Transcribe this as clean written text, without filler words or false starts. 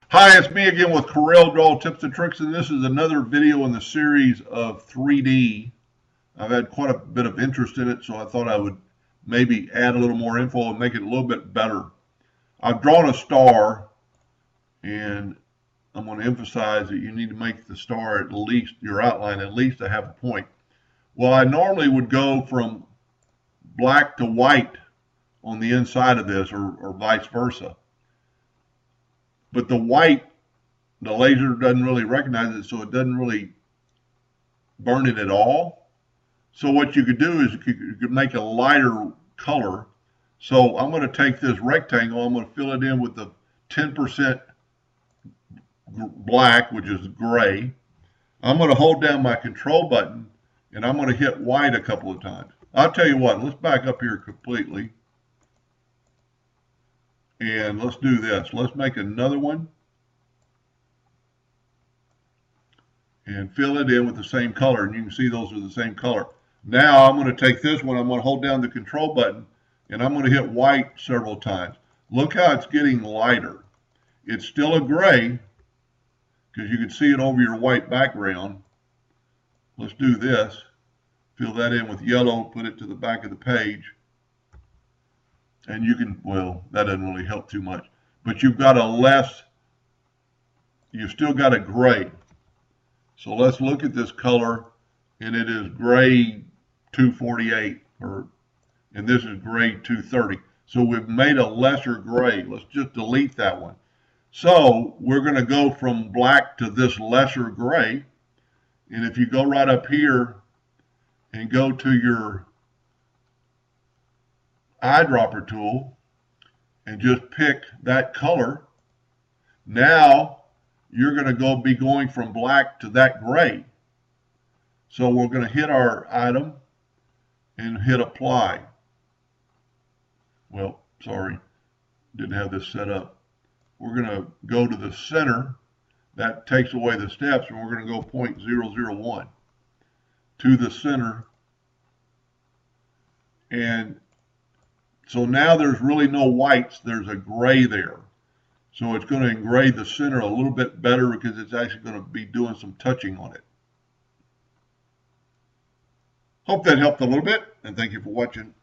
Hi, it's me again with Corel Draw Tips and Tricks, and this is another video in the series of 3D. I've had quite a bit of interest in it, so I thought I would maybe add a little more info and make it a little bit better. I've drawn a star, and I'm going to emphasize that you need to make the star at least, your outline, at least a half a point. Well, I normally would go from black to white on the inside of this, or vice versa. But the white, the laser doesn't really recognize it, so it doesn't really burn it at all. So what you could do is you could make a lighter color. So I'm going to take this rectangle, I'm going to fill it in with the 10% black, which is gray. I'm going to hold down my control button and I'm going to hit white a couple of times. I'll tell you what, let's back up here completely. And let's do this. Let's make another one. And fill it in with the same color. And you can see those are the same color. Now I'm going to take this one, I'm going to hold down the control button, and I'm going to hit white several times. Look how it's getting lighter. It's still a gray, because you can see it over your white background. Let's do this. Fill that in with yellow, put it to the back of the page. And you can, well, that doesn't really help too much. But you've got you've still got a gray. So let's look at this color, and it is gray 248, and this is gray 230. So we've made a lesser gray. Let's just delete that one. So we're going to go from black to this lesser gray. And if you go right up here and go to your eyedropper tool and just pick that color, now you're going to be going from black to that gray. So we're going to hit our item and hit apply. Well, sorry, didn't have this set up. We're going to go to the center. That takes away the steps, and we're going to go 0.001 to the center. And so now there's really no whites, there's a gray there. So it's going to engrave the center a little bit better because it's actually going to be doing some touching on it. Hope that helped a little bit, and thank you for watching.